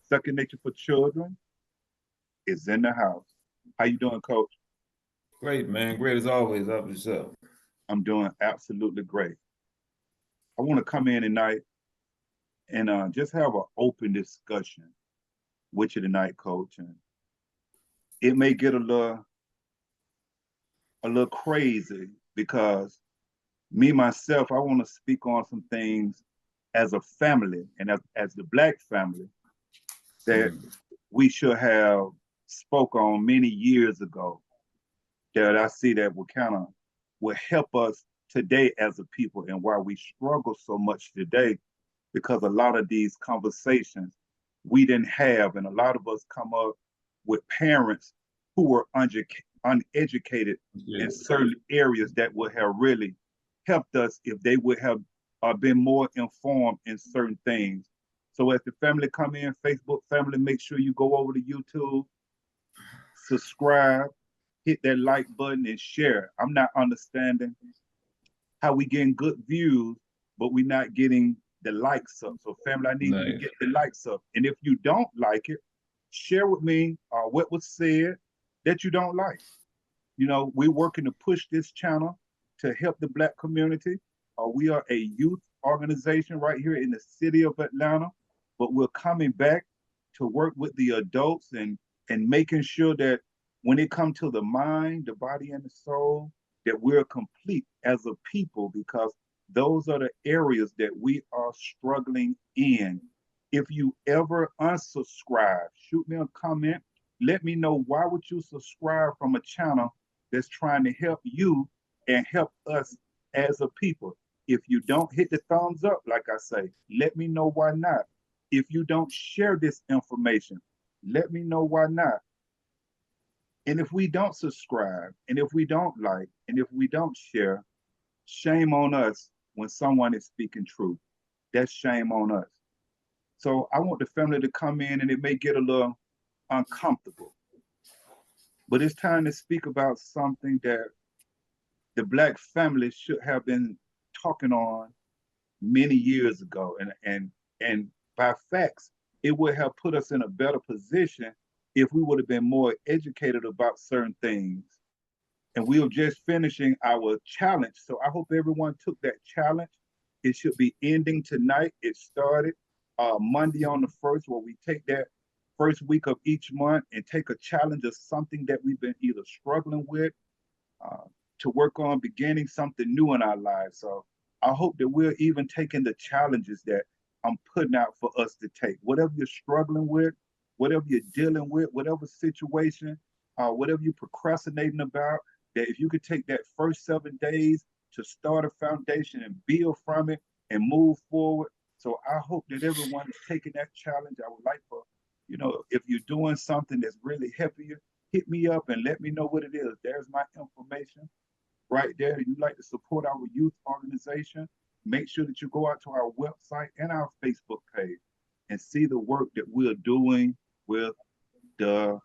Second Nature for Children is in the house. How you doing, Coach? Great, man. Great as always. How about yourself? I'm doing absolutely great. I want to come in tonight and just have an open discussion with you tonight, Coach. And it may get a little crazy because me myself, I want to speak on some things as a family and as the Black family that Mm. we should have spoke on many years ago that I see that will help us today as a people and why we struggle so much today because a lot of these conversations we didn't have, and a lot of us come up with parents who were uneducated Yeah. in certain areas that would have really helped us if they would have been more informed in certain things. So as the family come in, Facebook family, make sure you go over to YouTube, subscribe, hit that like button and share. I'm not understanding how we getting good views, but we're not getting the likes up. So family, I need you to Nice. get the likes up. And if you don't like it, share with me what was said that you don't like. You know, we're working to push this channel to help the Black community. We are a youth organization right here in the city of Atlanta, but we're coming back to work with the adults and making sure that when it comes to the mind, the body, and the soul, that we're complete as a people because those are the areas that we are struggling in. If you ever unsubscribe, shoot me a comment. Let me know why would you subscribe from a channel that's trying to help you and help us as a people. If you don't hit the thumbs up, like I say, let me know why not. If you don't share this information, let me know why not. And if we don't subscribe, and if we don't like, and if we don't share, shame on us when someone is speaking truth. That's shame on us. So I want the family to come in, and it may get a little uncomfortable, but it's time to speak about something that the Black family should have been talking on many years ago. And by facts, it would have put us in a better position if we would have been more educated about certain things. And we are just finishing our challenge. So I hope everyone took that challenge. It should be ending tonight. It started Monday on the 1st, where we take that first week of each month and take a challenge of something that we've been either struggling with uh, to work on beginning something new in our lives. So I hope that we're even taking the challenges that I'm putting out for us to take. Whatever you're struggling with, whatever you're dealing with, whatever situation, whatever you're procrastinating about, that if you could take that first 7 days to start a foundation and build from it and move forward. So I hope that everyone is taking that challenge. I would like for, if you're doing something that's really helping you, hit me up and let me know what it is. There's my information right there. If you'd like to support our youth organization, make sure that you go out to our website and our Facebook page and see the work that we're doing with the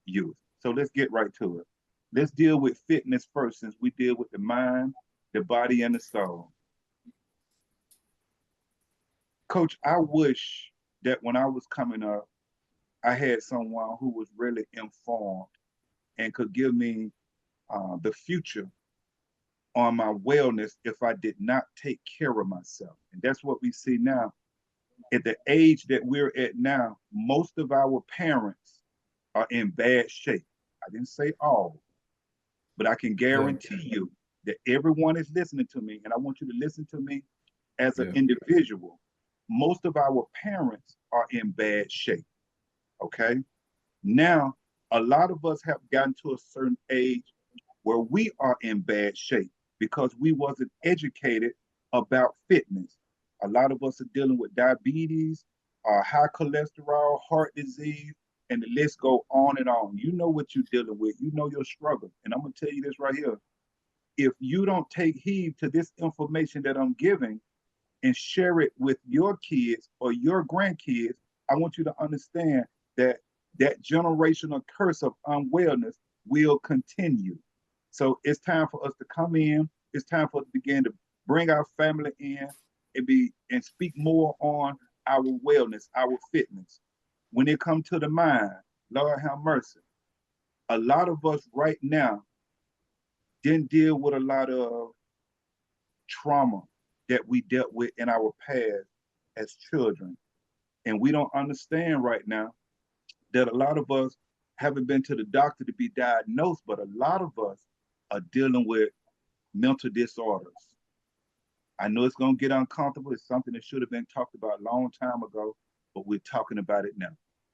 youth. So let's get right to it. Let's deal with fitness first, since we deal with the mind, the body, and the soul. Coach, I wish that when I was coming up, I had someone who was really informed and could give me the future on my wellness if I did not take care of myself. And that's what we see now. At the age that we're at now, most of our parents are in bad shape. I didn't say all, but I can Yeah. guarantee you that everyone is listening to me, and I want you to listen to me as an Yeah. individual. Most of our parents are in bad shape. Okay. Now, a lot of us have gotten to a certain age where we are in bad shape because we wasn't educated about fitness. A lot of us are dealing with diabetes, high cholesterol, heart disease, and the list go on and on. You know what you're dealing with. You know your struggle. And I'm going to tell you this right here. If you don't take heed to this information that I'm giving and share it with your kids or your grandkids, I want you to understand that that generational curse of unwellness will continue. So it's time for us to come in. It's time for us to begin to bring our family in and speak more on our wellness, our fitness. When it comes to the mind, Lord have mercy. A lot of us right now didn't deal with a lot of trauma that we dealt with in our past as children. And we don't understand right now that a lot of us haven't been to the doctor to be diagnosed, but a lot of us are dealing with mental disorders. I know it's going to get uncomfortable. It's something that should have been talked about a long time ago, but we're talking about it now.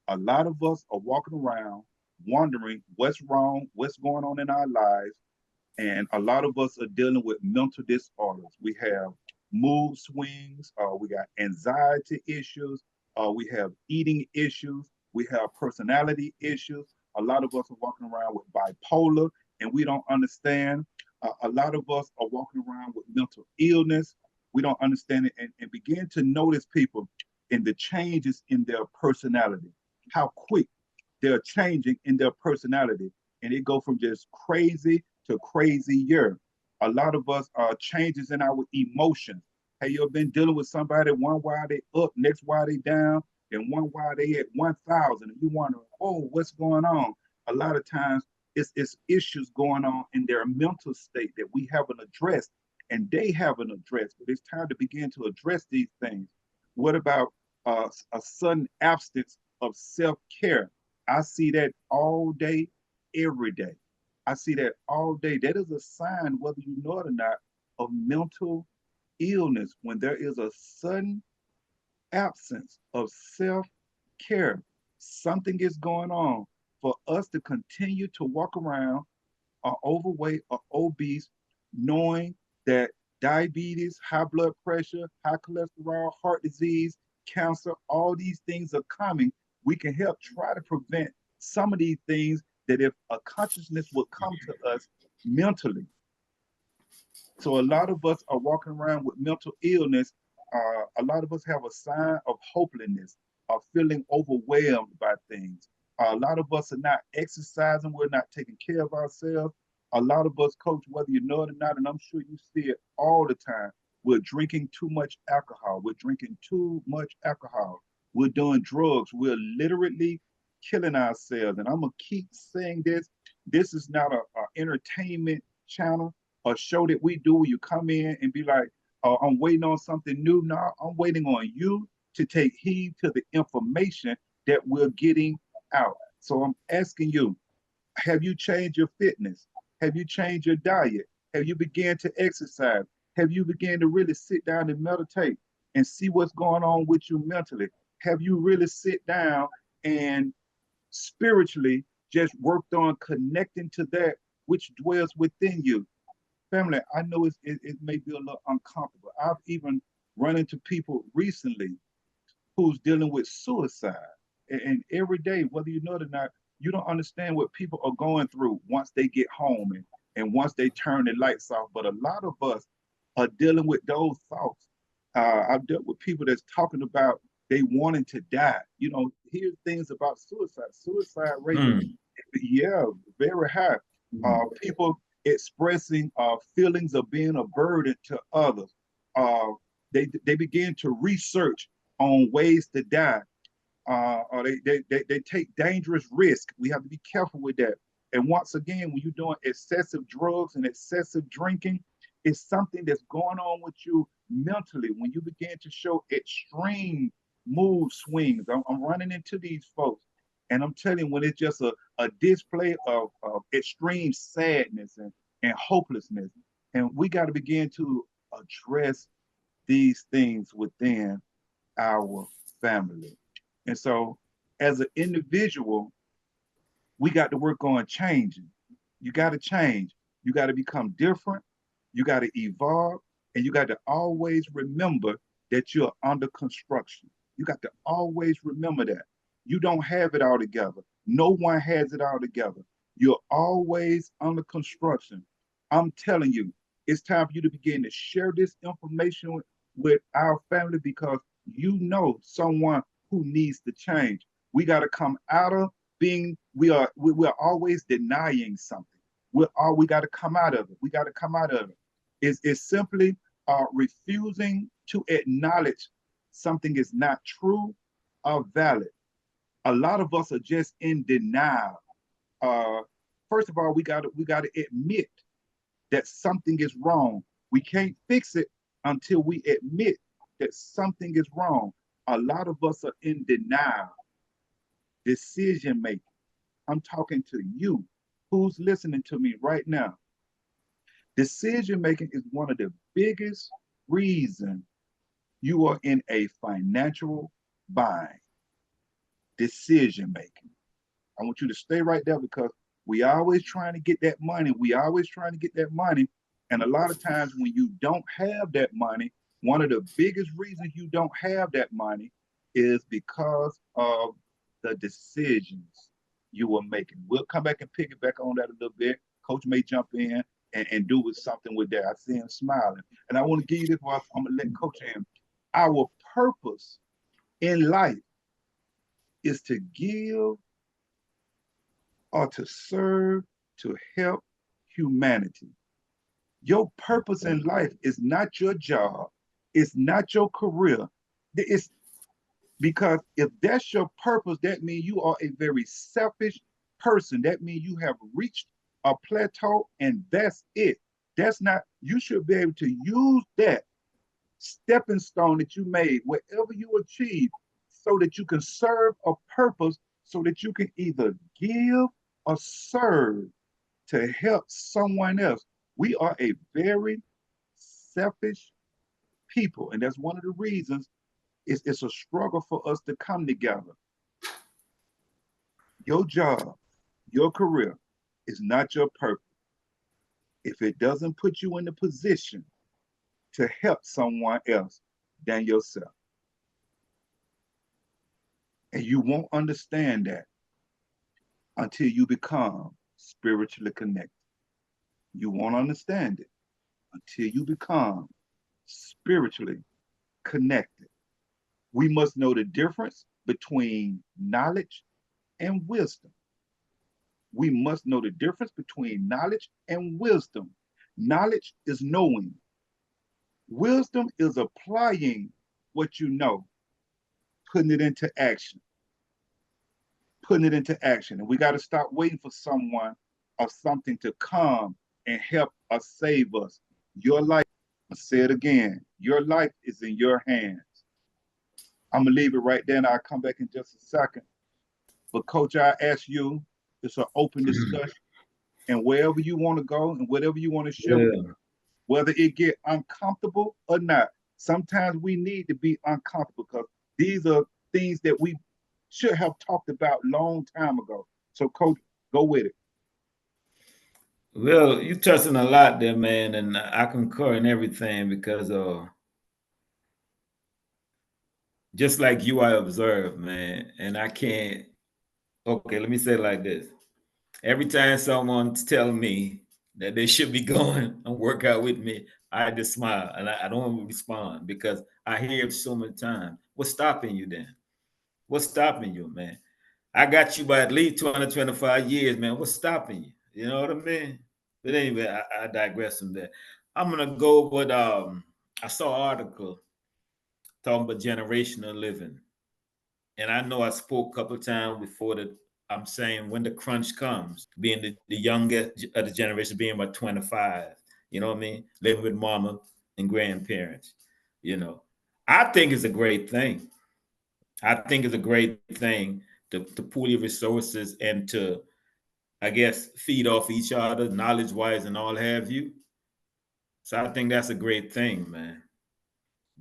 A lot of us are walking around wondering what's wrong, what's going on in our lives, and a lot of us are dealing with mental disorders. We have mood swings, we got anxiety issues, we have eating issues, we have personality issues. A lot of us are walking around with bipolar, and we don't understand. A lot of us are walking around with mental illness. We don't understand it, and begin to notice people in the changes in their personality, how quick they're changing in their personality. And it go from just crazy to crazier. A lot of us are changes in our emotions. Have you ever been dealing with somebody, one while they up, next while they down, and one while they at 1,000, and you wonder, oh, what's going on? A lot of times it's issues going on in their mental state that we haven't addressed, and they haven't addressed, but it's time to begin to address these things. What about a sudden absence of self-care? I see that all day, every day. I see that all day. That is a sign, whether you know it or not, of mental illness when there is a sudden absence of self-care. Something is going on. For us to continue to walk around overweight or obese, knowing that diabetes, high blood pressure, high cholesterol, heart disease, cancer, all these things are coming, we can help try to prevent some of these things that if a consciousness would come to us mentally. So a lot of us are walking around with mental illness. A lot of us have a sign of hopelessness, of feeling overwhelmed by things. A lot of us are not exercising. We're not taking care of ourselves. A lot of us, coach, whether you know it or not, and I'm sure you see it all the time, we're drinking too much alcohol. We're drinking too much alcohol. We're doing drugs. We're literally killing ourselves. And I'm going to keep saying this. This is not an entertainment channel, a show that we do where you come in and be like, I'm waiting on something new. No, I'm waiting on you to take heed to the information that we're getting out. So I'm asking you, have you changed your fitness? Have you changed your diet? Have you began to exercise? Have you began to really sit down and meditate and see what's going on with you mentally? Have you really sit down and spiritually just worked on connecting to that which dwells within you? Family, I know it may be a little uncomfortable. I've even run into people recently who's dealing with suicide. And every day, whether you know it or not, you don't understand what people are going through once they get home and once they turn the lights off. But a lot of us are dealing with those thoughts. I've dealt with people that's talking about they wanting to die. You know, here's things about suicide. Suicide rate, yeah, very high. People expressing feelings of being a burden to others. They begin to research on ways to die. Or they take dangerous risks. We have to be careful with that. And once again, when you're doing excessive drugs and excessive drinking, it's something that's going on with you mentally. When you begin to show extreme mood swings, I'm running into these folks, and I'm telling you, when it's just a display of extreme sadness and hopelessness, and we got to begin to address these things within our family. And so, as an individual, we got to work on changing. You got to change. You got to become different. You got to evolve. And you got to always remember that you're under construction. You got to always remember that. You don't have it all together. No one has it all together. You're always under construction. I'm telling you, it's time for you to begin to share this information with our family, because you know someone who needs to change. We got to come out of being, we're always denying something. We got to come out of it. We got to come out of it. It's simply refusing to acknowledge something is not true or valid. A lot of us are just in denial. First of all, we gotta admit that something is wrong. We can't fix it until we admit that something is wrong. A lot of us are in denial. Decision making. I'm talking to you who's listening to me right now. Decision making is one of the biggest reasons you are in a financial bind. Decision making. I want you to stay right there because we always trying to get that money. We always trying to get that money. And a lot of times when you don't have that money, one of the biggest reasons you don't have that money is because of the decisions you were making. We'll come back and pick it back on that a little bit. Coach may jump in and do with something with that. I see him smiling. And I want to give you this one. I'm going to let Coach in. Our purpose in life is to give or to serve, to help humanity. Your purpose in life is not your job. It's not your career. It's because if that's your purpose, that means you are a very selfish person. That means you have reached a plateau and that's it. That's not, you should be able to use that stepping stone that you made, wherever you achieve, so that you can serve a purpose, so that you can either give or serve to help someone else. We are a very selfish people, and that's one of the reasons it's a struggle for us to come together. Your job, your career is not your purpose. If it doesn't put you in the position to help someone else than yourself. And you won't understand that until you become spiritually connected. You won't understand it until you become spiritually connected. We must know the difference between knowledge and wisdom. We must know the difference between knowledge and wisdom. Knowledge is knowing. Wisdom is applying what you know, putting it into action. Putting it into action. And we got to stop waiting for someone or something to come and help us save us. Your life, I'll say it again, your life is in your hands. I'm going to leave it right there and I'll come back in just a second. But Coach, I ask you, it's an open discussion. And wherever you want to go and whatever you want to share, whether it get uncomfortable or not, sometimes we need to be uncomfortable because these are things that we should have talked about long time ago. So Coach, go with it. Well, you touching a lot there, man, and I concur in everything because just like you, I observe, man, and I can't. Okay, let me say it like this: every time someone's telling me that they should be going and work out with me, I just smile and I don't respond because I hear it so many times. What's stopping you then? What's stopping you, man? I got you by at least 225 years, man. What's stopping you? You know what I mean? But anyway, I digress from that. I'm gonna go with I saw an article talking about generational living. And I know I spoke a couple of times before that I'm saying when the crunch comes, being the youngest of the generation, being about 25, you know what I mean? Living with mama and grandparents, you know. I think it's a great thing. I think it's a great thing to pool your resources and to, I guess, feed off each other, knowledge wise and all have you. So I think that's a great thing, man.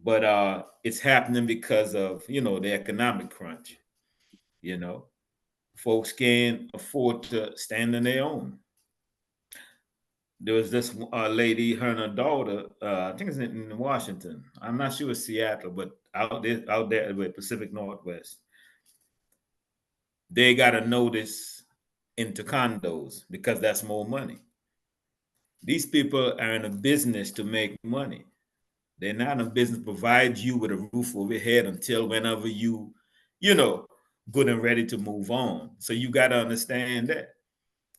But it's happening because of, the economic crunch, you know. Folks can't afford to stand on their own. There was this lady, her and her daughter, I think it's in Washington. I'm not sure it's Seattle, but out there with Pacific Northwest. They got a notice into condos because that's more money. These people are in a business to make money. They're not in a business to provide you with a roof over your head until whenever you know, good and ready to move on. So you got to understand that.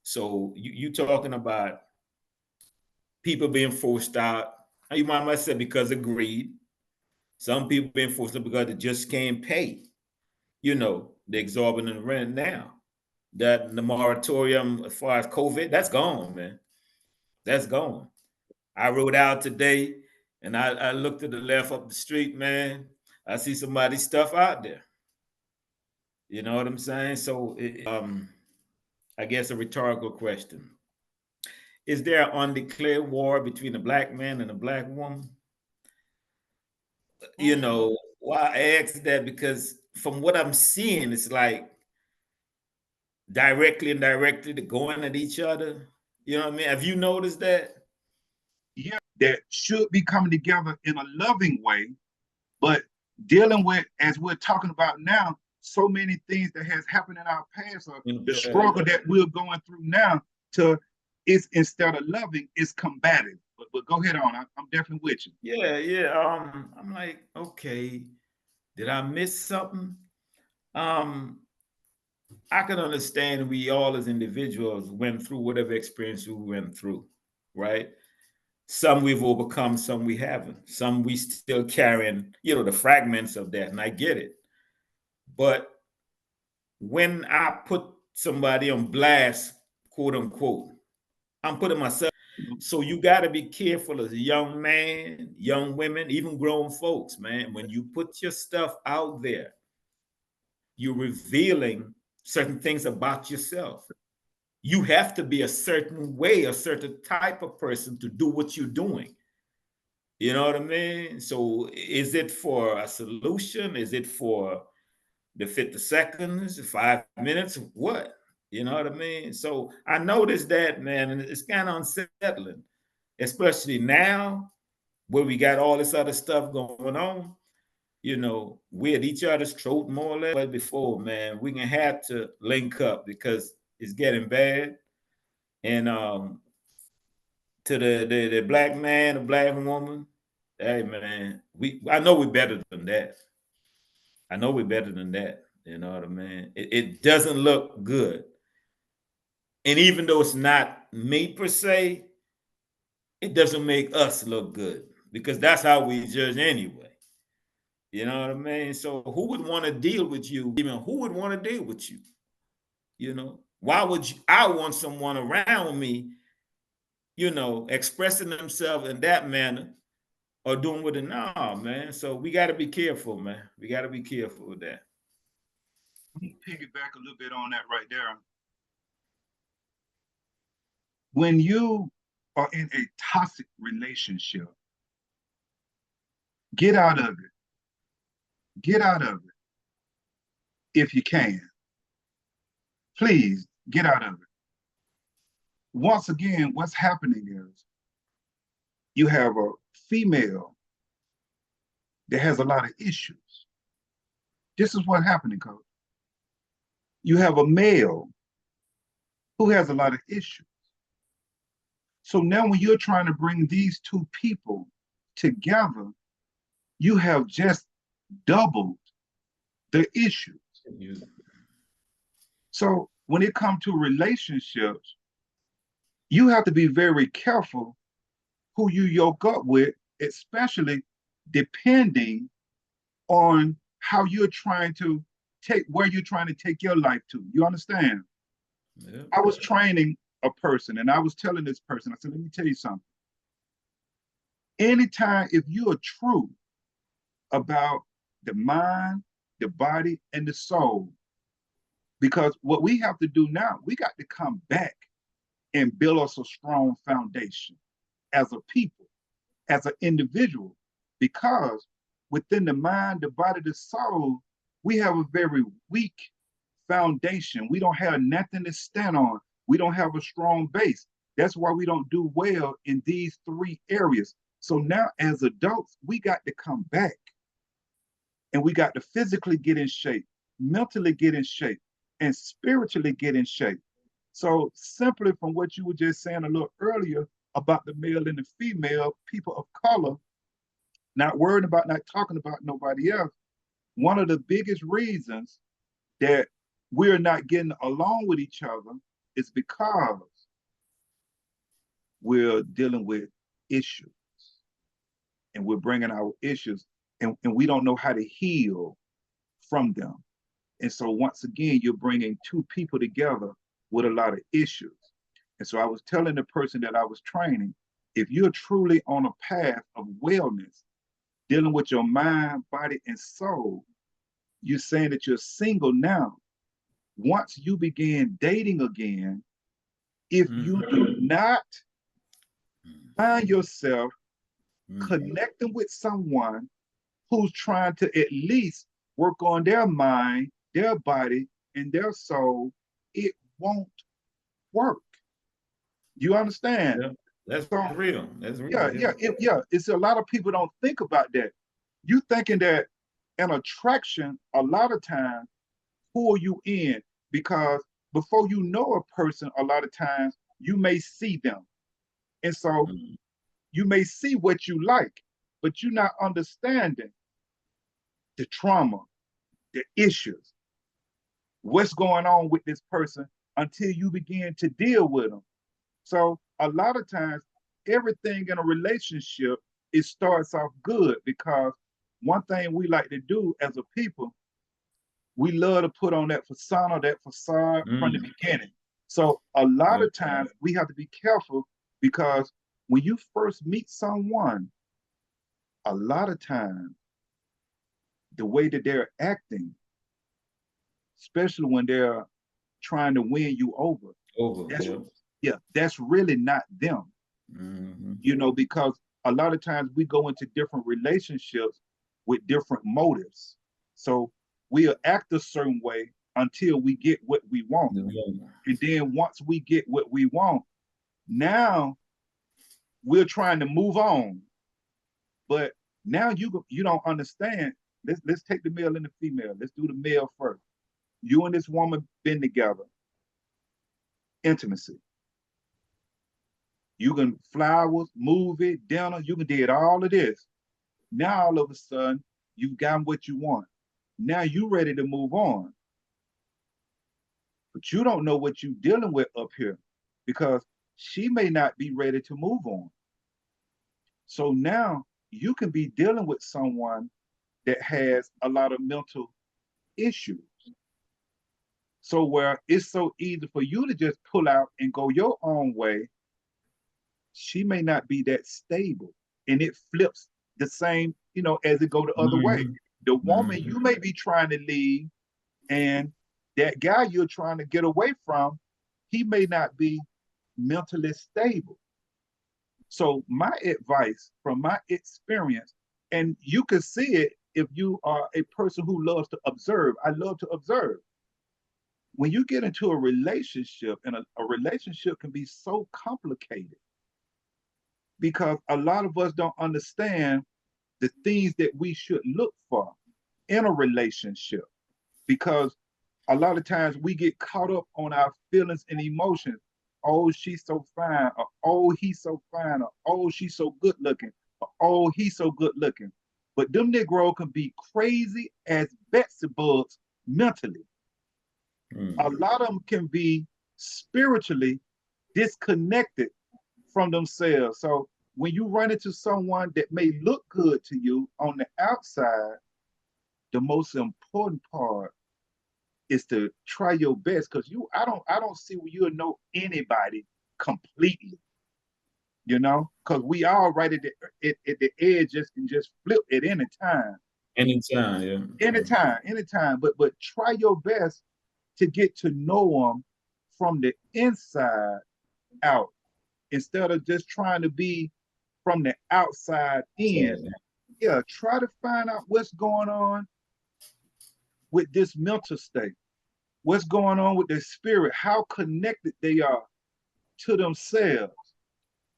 So you talking about people being forced out. You might say because of greed. Some people being forced out because they just can't pay. the exorbitant rent now. That the moratorium as far as COVID, that's gone, man. That's gone. I rode out today and I looked to the left up the street, man. I see somebody's stuff out there. You know what I'm saying? So, I guess a rhetorical question. Is there an undeclared war between a black man and a black woman? You know, why I ask that? Because from what I'm seeing, it's like directly and indirectly they're going at each other. You know what I mean? Have you noticed that? Yeah, that should be coming together in a loving way, but dealing with, as we're talking about now, so many things that has happened in our past, or the struggle that we're going through now, to it's instead of loving, it's combative. But go ahead on. I'm definitely with you. Yeah, yeah. I'm like, okay, did I miss something? Um, I can understand we all as individuals went through whatever experience we went through, right? Some we've overcome, some we haven't. Some we still carrying, the fragments of that, and I get it. But when I put somebody on blast, quote unquote, I'm putting myself. So you got to be careful as a young man, young women, even grown folks, man. When you put your stuff out there, you're revealing certain things about yourself. You have to be a certain way, a certain type of person to do what you're doing. You know what I mean? So is it for a solution? Is it for the 50 seconds, 5 minutes? What? You know what I mean? So I noticed that, man, and it's kind of unsettling, especially now where we got all this other stuff going on. We're at each other's throat more or less. But before, man, we can have to link up because it's getting bad. And to the black man, the black woman, hey man, I know we're better than that. I know we're better than that. You know what I mean? It doesn't look good. And even though it's not me per se, it doesn't make us look good because that's how we judge anyway. You know what I mean? So who would want to deal with you? Even who would want to deal with you? Why would I want someone around me, expressing themselves in that manner or doing with it? No, man. So we got to be careful, man. We got to be careful with that. Let me piggyback a little bit on that right there. When you are in a toxic relationship, get out of it. Get out of it if you can. Please get out of it. Once again, what's happening is you have a female that has a lot of issues. This is what's happening, Coach. You have a male who has a lot of issues. So now when you're trying to bring these two people together, you have just doubled the issues. So when it comes to relationships, you have to be very careful who you yoke up with, especially depending on how you're trying to where you're trying to take your life to. You understand? Yeah. I was training a person and I was telling this person, I said, let me tell you something. Anytime, if you are true about the mind, the body, and the soul, because what we have to do now, we got to come back and build us a strong foundation as a people, as an individual, because within the mind, the body, the soul, we have a very weak foundation. We don't have nothing to stand on. We don't have a strong base. That's why we don't do well in these three areas. So now as adults, we got to come back and we got to physically get in shape, mentally get in shape, and spiritually get in shape. So simply from what you were just saying a little earlier about the male and the female, people of color, not worrying about, not talking about nobody else, one of the biggest reasons that we're not getting along with each other is because we're dealing with issues and we're bringing our issues and we don't know how to heal from them. And so once again, you're bringing two people together with a lot of issues. And so I was telling the person that I was training, if you're truly on a path of wellness, dealing with your mind, body, and soul, you're saying that you're single now. Once you begin dating again, if you do not find yourself connecting with someone who's trying to at least work on their mind, their body, and their soul, it won't work. You understand? Yeah, that's So, real. That's real. yeah. It's a lot of people don't think about that. You thinking that an attraction a lot of times pull you in because before you know a person, a lot of times you may see them. And so you may see what you like, but you're not understanding the trauma, the issues, what's going on with this person until you begin to deal with them. So a lot of times, everything in a relationship, it starts off good because one thing we like to do as a people, we love to put on that facade from the beginning. So a lot of times we have to be careful because when you first meet someone, a lot of times the way that they're acting, especially when they're trying to win you over, that's really not them. You know, because a lot of times we go into different relationships with different motives. So we'll act a certain way until we get what we want. And then once we get what we want, now we're trying to move on. But now you don't understand. Let's take the male and the female. Let's do the male first. You and this woman been together. Intimacy. You can flowers, movie, dinner, you can did all of this. Now all of a sudden, you've gotten what you want. Now you ready to move on. But you don't know what you're dealing with up here because she may not be ready to move on. So now you can be dealing with someone that has a lot of mental issues. So where it's so easy for you to just pull out and go your own way, she may not be that stable. And it flips the same, you know, as it go the other way. The woman you may be trying to leave, and that guy you're trying to get away from, he may not be mentally stable. So my advice from my experience, and you can see it if you are a person who loves to observe. I love to observe. When you get into a relationship, and a relationship can be so complicated because a lot of us don't understand the things that we should look for in a relationship, because a lot of times we get caught up on our feelings and emotions. Oh, she's so fine, or oh, he's so fine, or oh, she's so good looking, or oh, he's so good looking. But them Negro can be crazy as Betsy bugs mentally. A lot of them can be spiritually disconnected from themselves. So when you run into someone that may look good to you on the outside, the most important part is to try your best, because I don't see where you'll know anybody completely, you know, because we all right at the edge, just can just flip at any time. Anytime. But try your best to get to know them from the inside out instead of just trying to be from the outside in. Yeah, try to find out what's going on with this mental state, what's going on with their spirit, how connected they are to themselves.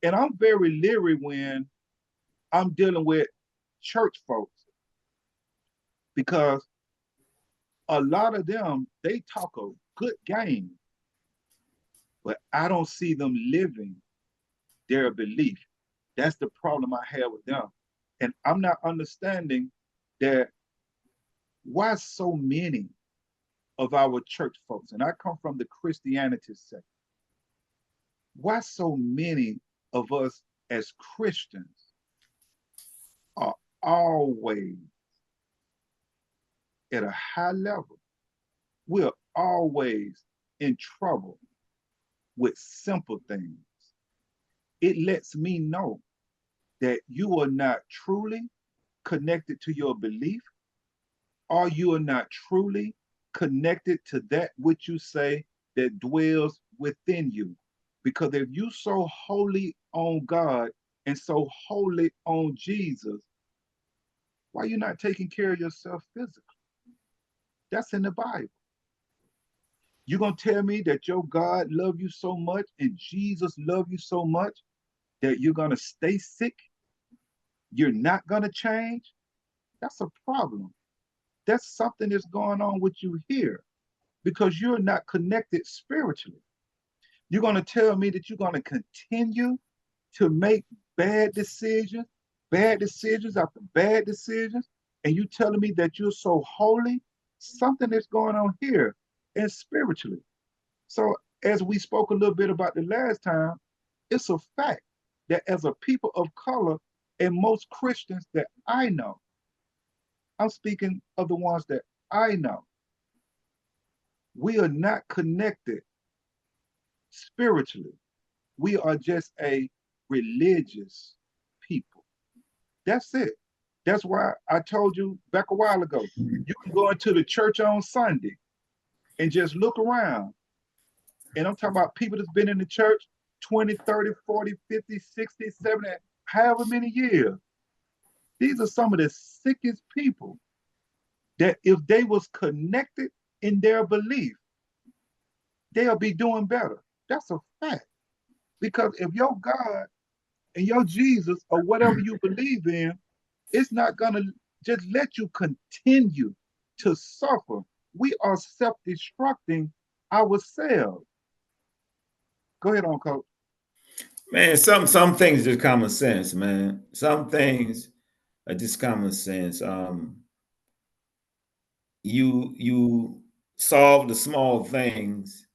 And I'm very leery when I'm dealing with church folks because a lot of them, they talk a good game, but I don't see them living their belief. That's the problem I have with them. And I'm not understanding that why so many of our church folks, and I come from the Christianity sector, why so many of us as Christians are always at a high level we're always in trouble with simple things. It lets me know that you are not truly connected to your belief, or you are not truly connected to that which you say that dwells within you. Because if you so wholly on God and so wholly on Jesus, why are you not taking care of yourself physically? That's in the Bible. You're going to tell me that your God love you so much and Jesus love you so much that you're going to stay sick? You're not going to change? That's a problem. That's something that's going on with you here because you're not connected spiritually. You're going to tell me that you're going to continue to make bad decisions after bad decisions, and you telling me that you're so holy? Something that's going on here and spiritually. So as we spoke a little bit about the last time, it's a fact that as a people of color and most Christians that I know, I'm speaking of the ones that I know, we are not connected spiritually. We are just a religious people. That's it. That's why I told you back a while ago, you can go into the church on Sunday and just look around. And I'm talking about people that's been in the church 20, 30, 40, 50, 60, 70, however many years. These are some of the sickest people that if they was connected in their belief, they'll be doing better. That's a fact. Because if your God and your Jesus or whatever you believe in, it's not going to just let you continue to suffer. We are self-destructing ourselves. Go ahead on, Coach. Man, some things are just common sense, man. Some things are just common sense. You solve the small things,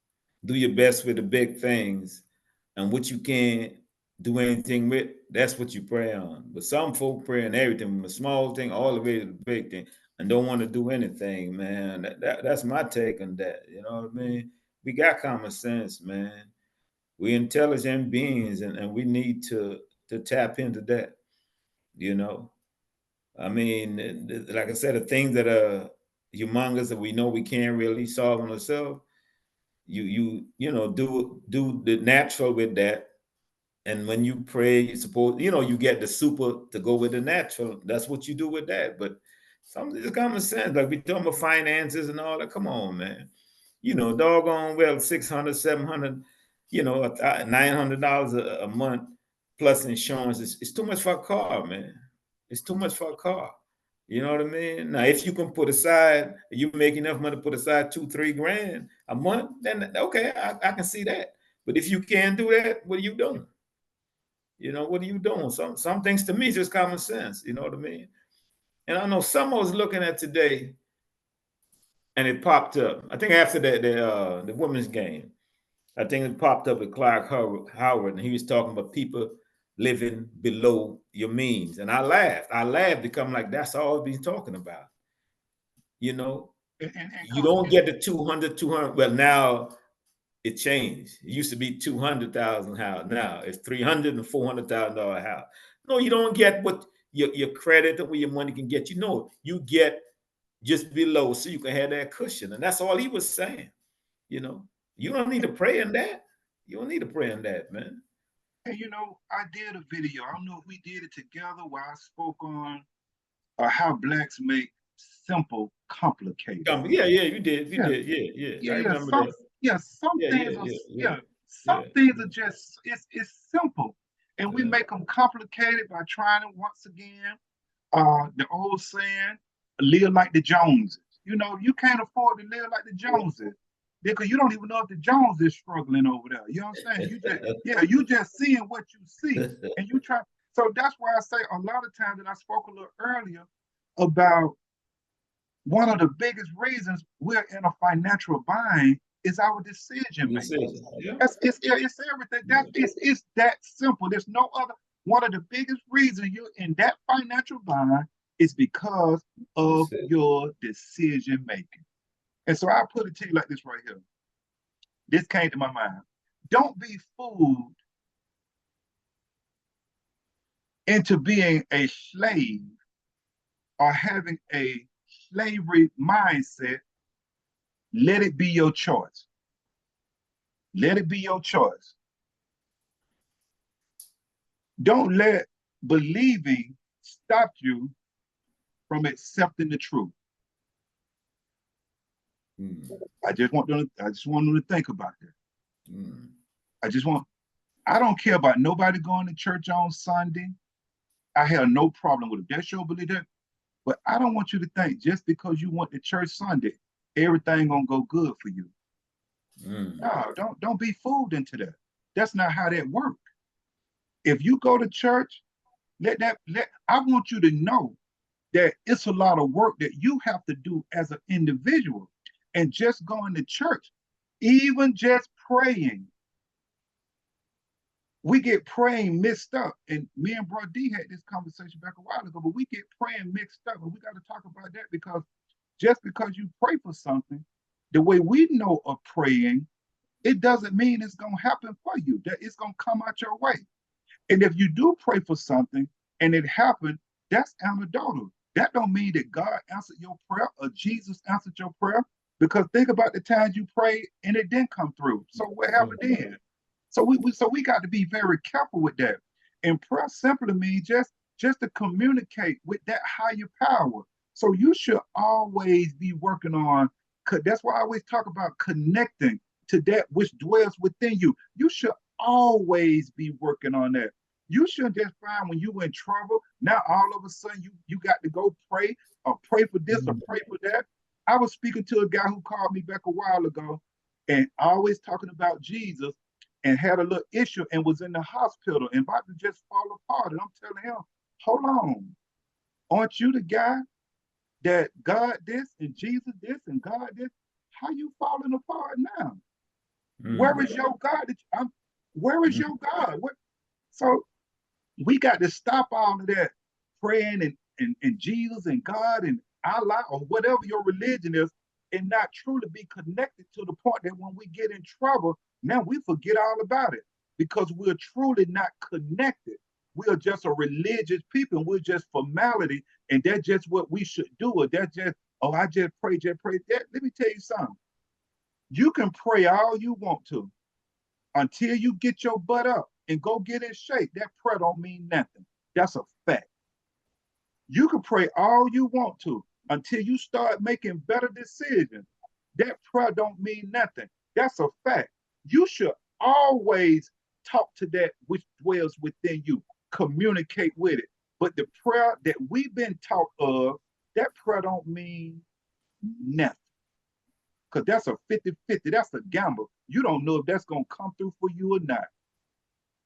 do your best with the big things, and what you can't do anything with, that's what you pray on. But some folk pray on everything, from a small thing all the way to the big thing, and don't want to do anything, man. That's my take on that. You know what I mean? We got common sense, man. We intelligent beings, and we need to tap into that. You know, I mean, like I said, the things that are humongous that we know we can't really solve on ourselves, you know, do the natural with that. And when you pray, you suppose, you get the super to go with the natural. That's what you do with that. But something is common sense. Like we talking about finances and all that. Come on, man. Doggone well, 600, 700, $900 a month plus insurance is too much for a car, man. It's too much for a car. You know what I mean? Now, if you can put aside, you make enough money to put aside 2-3 grand a month, then okay, I can see that. But if you can't do that, what are you doing? What are you doing? Some things to me just common sense. You know what I mean? And I know someone was looking at today, and it popped up. I think after the women's game, I think it popped up with Clark Howard, and he was talking about people living below your means. And I laughed. I laughed because I'm like, that's all we've been talking about. And You Coach, don't get the 200. Well, now it changed. It used to be 200,000 house. Now it's 300 and $400,000 house. No, you don't get what your credit or what your money can get. You get just below so you can have that cushion. And that's all he was saying. You don't need to pray in that. You don't need to pray in that, man. and I did a video. I don't know if we did it together where I spoke on how blacks make simple complicated. Yeah, you did. You Yeah, did. Yeah. yeah, I yeah. remember that. Some Yeah, things are yeah, some yeah. things are just it's simple, and we Yeah. make them complicated by trying to once again. The old saying, live like the Joneses. You can't afford to live like the Joneses because you don't even know if the Jones is struggling over there. You know what I'm saying? You just seeing what you see, and you try. So that's why I say a lot of times, and I spoke a little earlier about one of the biggest reasons we're in a financial bind is our decision making. Yeah. It's everything. It's that simple. There's no other. One of the biggest reasons you're in that financial bind is because of your decision making. And so I put it to you like this right here. This came to my mind. Don't be fooled into being a slave or having a slavery mindset. Let it be your choice. Let it be your choice. Don't let believing stop you from accepting the truth. I just want them to think about that. I don't care about nobody going to church on Sunday. I have no problem with it. That's your belief. But I don't want you to think just because you went to church Sunday, everything gonna go good for you. No, don't be fooled into that. That's not how that works. If you go to church, I want you to know that it's a lot of work that you have to do as an individual. And just going to church, even just praying, we get praying mixed up. And me and Bro D had this conversation back a while ago, but we get praying mixed up. And we got to talk about that, because just because you pray for something, the way we know of praying, it doesn't mean it's going to happen for you, that it's going to come out your way. And if you do pray for something and it happened, that's anecdotal. That don't mean that God answered your prayer or Jesus answered your prayer, because think about the times you prayed and it didn't come through. So what happened then? So we got to be very careful with that. And prayer simply means just to communicate with that higher power. So you should always be working on, that's why I always talk about connecting to that which dwells within you. You should always be working on that. You shouldn't just find when you in trouble, now all of a sudden you got to go pray or pray for this or pray for that. I was speaking to a guy who called me back a while ago and always talking about Jesus, and had a little issue and was in the hospital and about to just fall apart. And I'm telling him, hold on, aren't you the guy that God this and Jesus this and God this? How you falling apart now? Where is your God? Where is your God? So we got to stop all of that praying and Jesus and God and Allah or whatever your religion is, and not truly be connected to the point that when we get in trouble, now we forget all about it, because we're truly not connected. We are just a religious people, and we're just formality, and that's just what we should do. Or that's just, oh, I just pray. Let me tell you something. You can pray all you want to until you get your butt up and go get in shape. That prayer don't mean nothing. That's a fact. You can pray all you want to until you start making better decisions. That prayer don't mean nothing. That's a fact. You should always talk to that which dwells within you, communicate with it. But the prayer that we've been taught of, that prayer don't mean nothing. Because that's a 50-50. That's a gamble. You don't know if that's going to come through for you or not.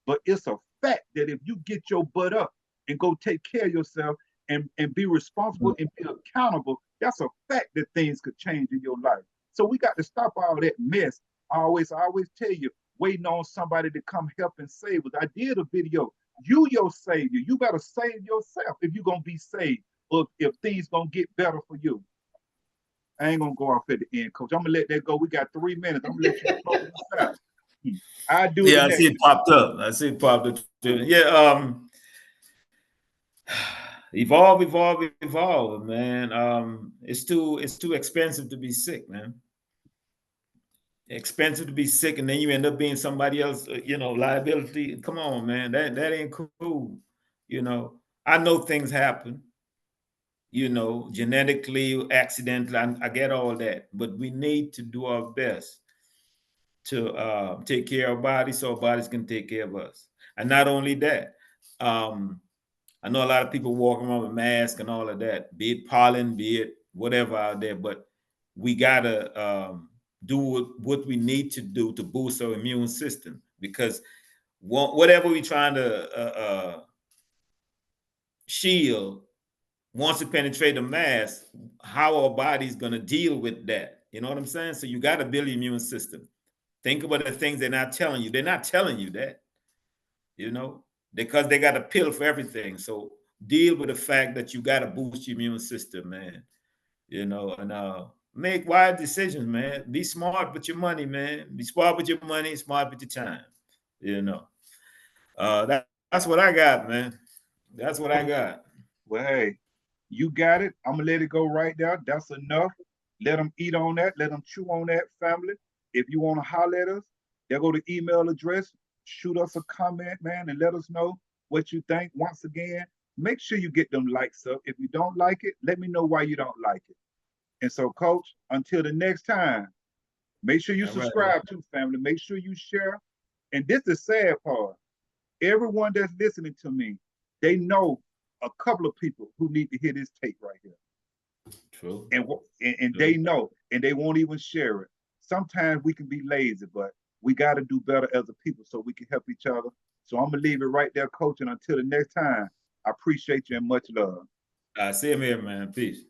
But it's a fact that if you get your butt up and go take care of yourself and be responsible and be accountable, that's a fact that things could change in your life. So we got to stop all that mess. I always tell you, waiting on somebody to come help and save us. I did a video. You your savior. You better save yourself if you're going to be saved, or if things going to get better for you. I ain't going to go off at the end, Coach. I'm going to let that go. We got 3 minutes. I'm going to let you close this out. I do it. Yeah, I see it popped up. Yeah, evolve, man. It's too expensive to be sick, man. Expensive to be sick, and then you end up being somebody else, liability. Come on, man. That ain't cool. I know things happen, genetically, accidentally. I get all that, but we need to do our best to take care of our bodies so our bodies can take care of us. And not only that, I know a lot of people walking around with masks and all of that, be it pollen, be it whatever out there, but we gotta do what we need to do to boost our immune system, because whatever we're trying to shield, once it penetrates the mass, how our body's gonna deal with that. You know what I'm saying? So you gotta build your immune system. Think about the things they're not telling you. They're not telling you that, because they got a pill for everything. So deal with the fact that you got to boost your immune system, man. And make wise decisions, man. Be smart with your money, man. Be smart with your money, smart with your time. You know. That's what I got, man. That's what I got. Well, hey, you got it. I'm gonna let it go right there. That's enough. Let them eat on that. Let them chew on that, family. If you want to holler at us, they'll go to email address. Shoot us a comment, man, and let us know what you think. Once again, make sure you get them likes up. If you don't like it, let me know why you don't like it. And so, Coach, until the next time, make sure you All right. subscribe to family. Make sure you share. And this is the sad part. Everyone that's listening to me, they know a couple of people who need to hear this tape right here. True. And True. they know, and they won't even share it. Sometimes we can be lazy, but we got to do better as a people so we can help each other. So I'm gonna leave it right there, Coach. And until the next time, I appreciate you and much love. Same here, man. Peace.